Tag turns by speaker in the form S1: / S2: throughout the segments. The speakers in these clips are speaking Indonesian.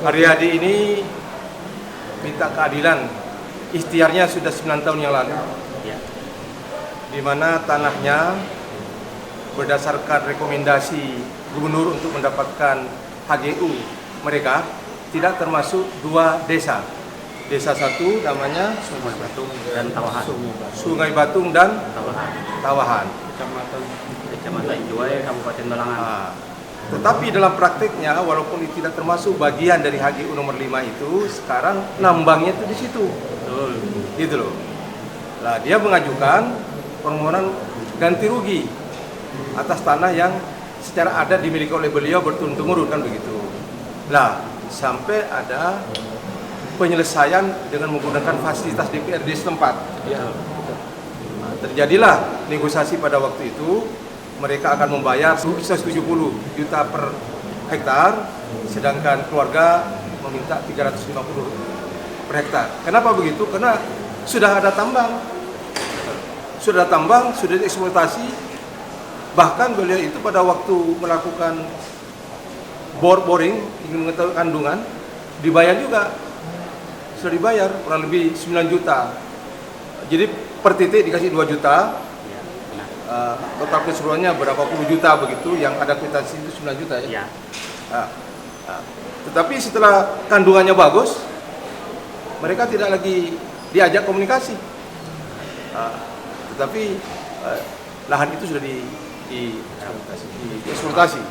S1: Aryadi ini minta keadilan. Ikhtiarnya sudah 9 tahun yang lalu.
S2: Ya.
S1: Di mana tanahnya berdasarkan rekomendasi gubernur untuk mendapatkan HGU mereka tidak termasuk 2 desa. Desa satu namanya
S2: Sungai Batung dan Tawahan.
S1: Sungai Batung dan
S2: Tawahan.
S1: Tawahan.
S2: Kecamatan Juwai, Kabupaten Balangan.
S1: Nah, tetapi dalam prakteknya walaupun itu tidak termasuk bagian dari HGU nomor 5 itu, sekarang nambangnya itu di situ.
S2: Betul.
S1: Gitu loh. Nah, dia mengajukan permohonan ganti rugi atas tanah yang secara adat dimiliki oleh beliau berturun-temurun kan begitu. Nah, sampai ada penyelesaian dengan menggunakan fasilitas DPRD setempat.
S2: Ya.
S1: Nah, terjadilah negosiasi pada waktu itu. Mereka akan membayar 170 juta per hektar, sedangkan keluarga meminta 350 per hektar. Kenapa begitu? Karena sudah ada tambang, sudah dieksploitasi. Bahkan beliau itu pada waktu melakukan boring, ingin mengetahui kandungan, dibayar juga. Sudah dibayar kurang lebih 9 juta. Jadi per titik dikasih 2 juta. Total keseluruhannya berapa puluh juta begitu, yang ada kwitansi itu 9 juta ya.
S2: Ya.
S1: Tetapi setelah kandungannya bagus, mereka tidak lagi diajak komunikasi. Tetapi lahan itu sudah dieksploitasi.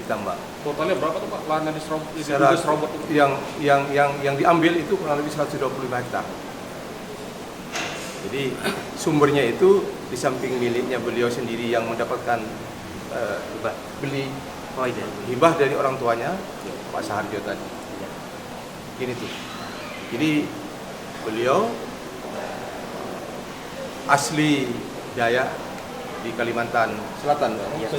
S1: Ditambah.
S3: Totalnya berapa tuh Pak? Lahan yang diserobot itu?
S1: Yang diambil itu kurang lebih 125 hektar. Jadi sumbernya itu di samping miliknya beliau sendiri yang mendapatkan hibah dari orang tuanya, Pak Saharjo tadi. Gini tuh. Jadi beliau asli Dayak di Kalimantan Selatan,
S2: Ya,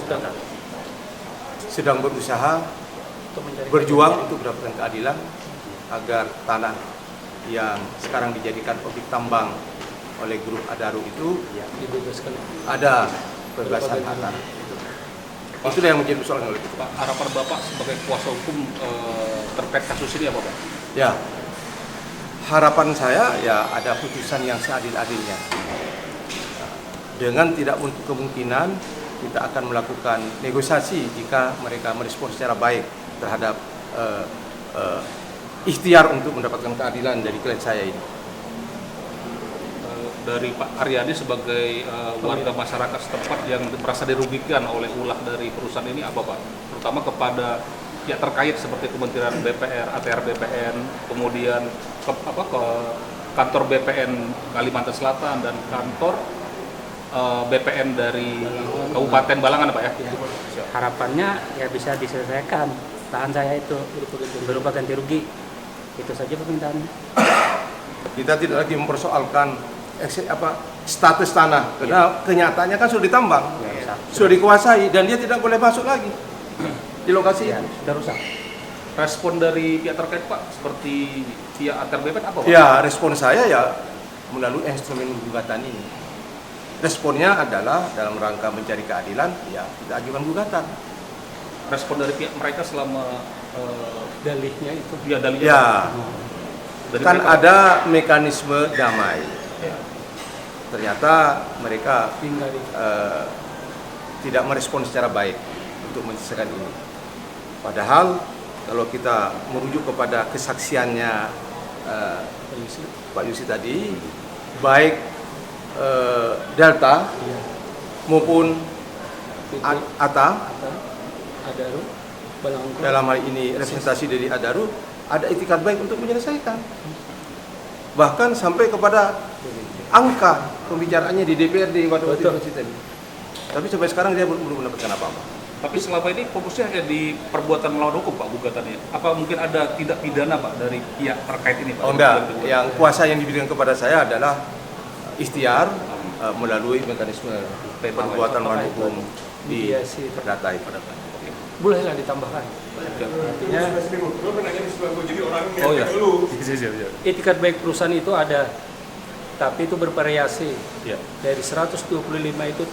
S1: sedang berusaha berjuang untuk mendapatkan keadilan agar tanah yang sekarang dijadikan objek tambang oleh grup Adaro itu ada pembebasan tanah. Itulah yang menjadi persoalan oleh kita.
S3: Pak, harapan Bapak sebagai kuasa hukum terkait kasus ini apa Pak?
S1: Ya, harapan saya ya ada putusan yang seadil-adilnya. Dengan tidak untuk kemungkinan kita akan melakukan negosiasi jika mereka merespon secara baik terhadap ikhtiar untuk mendapatkan keadilan dari klien saya ini.
S3: Dari Pak Aryadi sebagai warga masyarakat setempat yang merasa dirugikan oleh ulah dari perusahaan ini apa Pak? Terutama kepada pihak terkait seperti Kementerian BPR, ATR BPN, kemudian ke kantor BPN Kalimantan Selatan dan kantor BPN dari Kabupaten Balangan Pak ya?
S2: harapannya ya bisa diselesaikan lahan saya itu berupa ganti rugi. Itu saja permintaannya.
S1: Kita tidak lagi mempersoalkan status tanah karena kenyataannya kan sudah ditambang, sudah dikuasai dan dia tidak boleh masuk lagi di lokasi itu.
S2: Sudah rusak.
S3: Respon dari pihak terkait Pak seperti pihak ATR BPN apa Pak?
S1: Ya, respon saya ya melalui instrumen gugatan ini. Responnya adalah dalam rangka mencari keadilan, ya kita ajukan gugatan.
S3: Respon dari pihak mereka selama
S2: Dalihnya itu.
S3: ya dalilnya
S1: Ya,
S3: dari
S1: kan
S3: mereka,
S1: ada mekanisme damai. Ternyata mereka tidak merespon secara baik untuk menyelesaikan ini. Padahal kalau kita merujuk kepada kesaksiannya Pak Yusi tadi, baik Delta maupun ATA,
S2: Adaro, Balangan,
S1: dalam hal ini representasi dari Adaro, ada itikat baik untuk menyelesaikan. Bahkan sampai kepada angka pembicaraannya di DPRD pada waktu itu. Tapi sampai sekarang dia belum mendapatkan apa-apa.
S3: tapi selama ini fokusnya hanya di perbuatan melawan hukum Pak gugatannya. Apa mungkin ada tindak pidana Pak dari pihak terkait ini Pak?
S1: Oh enggak, yang kuasa yang diberikan kepada saya adalah ikhtiar melalui mekanisme perbuatan melawan hukum di perdata.
S2: bolehlah ditambahkan. Artinya
S3: Oh ya.
S2: itikat baik perusahaan itu ada, tapi itu bervariasi.
S3: Ya.
S2: Dari 125 itu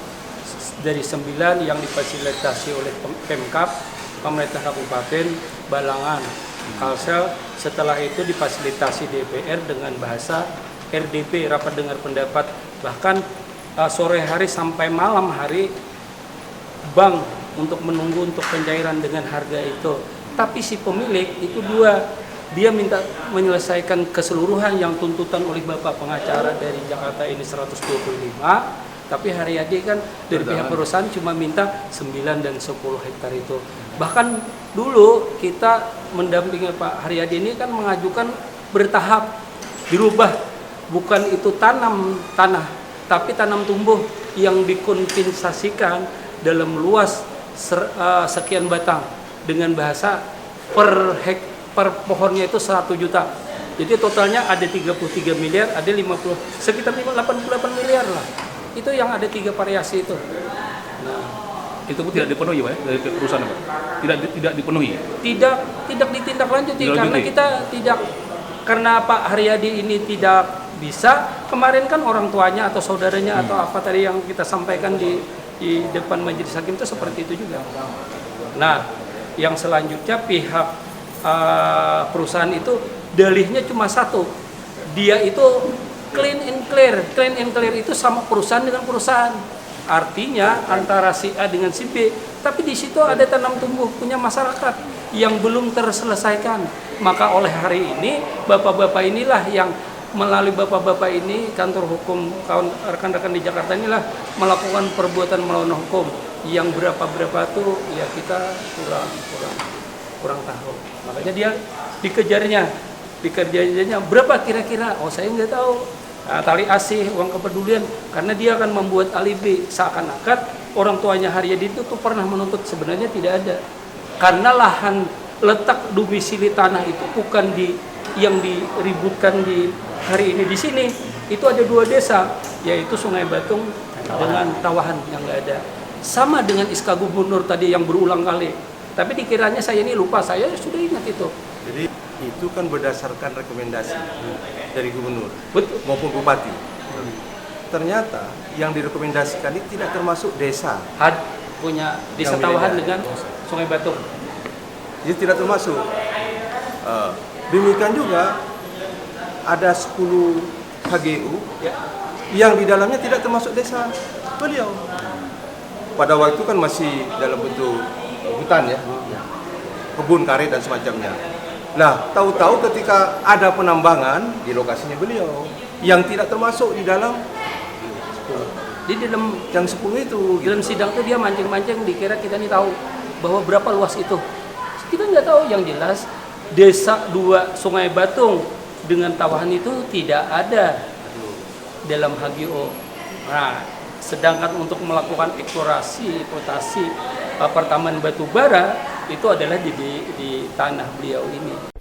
S2: dari 9 yang difasilitasi oleh Pemkab, pemerintah Kabupaten Balangan, Kalsel. Setelah itu difasilitasi DPR dengan bahasa RDP, rapat dengar pendapat. Bahkan sore hari sampai malam hari bank untuk menunggu untuk pencairan dengan harga itu. Tapi si pemilik itu dua, dia minta menyelesaikan keseluruhan yang tuntutan oleh Bapak pengacara dari Jakarta ini 125, tapi Haryadi kan dari pihak perusahaan cuma minta 9 dan 10 hektar itu. Bahkan dulu kita mendampingi Pak Haryadi ini kan mengajukan bertahap, dirubah, bukan itu tanam tanah, tapi tanam tumbuh yang dikompensasikan dalam luas sekian batang, dengan bahasa per pohonnya itu 1 juta. Jadi totalnya ada 33 miliar, ada 50, sekitar 88 miliar lah. Itu yang ada 3 variasi itu. Nah,
S3: itu pun tidak dipenuhi, Pak, dari perusahaan, Pak? Tidak dipenuhi?
S2: Tidak ditindaklanjuti karena kita tidak, karena Pak Haryadi ini tidak bisa. Kemarin kan orang tuanya atau saudaranya atau apa tadi yang kita sampaikan di depan majelis hakim itu seperti itu juga. Nah, yang selanjutnya pihak perusahaan itu dalihnya cuma satu, dia itu clean and clear itu sama perusahaan dengan perusahaan, artinya antara si A dengan si B, tapi di situ ada tanam tumbuh punya masyarakat yang belum terselesaikan. Maka oleh hari ini bapak-bapak inilah yang melalui bapak-bapak ini, kantor hukum kawan rekan-rekan di Jakarta inilah melakukan perbuatan melawan hukum yang berapa tuh ya kita kurang tahu. Makanya dia dikejarnya berapa kira-kira? Oh, saya nggak tahu. Nah, tali asih, uang kepedulian, karena dia akan membuat alibi seakan-akan orang tuanya Haryadi itu tuh pernah menuntut, sebenarnya tidak ada. Karena lahan letak domisili tanah itu bukan yang diributkan di hari ini di sini, itu ada 2 desa, yaitu Sungai Batung dengan Tawahan yang nggak ada. Sama dengan SK Gubernur tadi yang berulang kali. Tapi dikiranya saya ini lupa, saya sudah ingat itu.
S1: Jadi itu kan berdasarkan rekomendasi dari gubernur maupun bupati. Ternyata yang direkomendasikan ini tidak termasuk desa.
S2: Punya desa Tawahan dengan Sungai Batung.
S1: Jadi tidak termasuk. Demikian juga ada 10 HGU yang di dalamnya tidak termasuk desa beliau. Pada waktu itu kan masih dalam bentuk hutan ya, kebun karet dan semacamnya. Nah, tahu-tahu ketika ada penambangan di lokasinya beliau yang tidak termasuk di dalam yang 10 itu.
S2: Di dalam sidang itu dia mancing-mancing, dikira kita ini tahu bahwa berapa luas itu. Kita nggak tahu, yang jelas desa 2 Sungai Batung dengan Tawahan itu tidak ada dalam HGO. Nah, sedangkan untuk melakukan eksplorasi, eksploitasi pertambangan batu bara itu adalah di tanah beliau ini.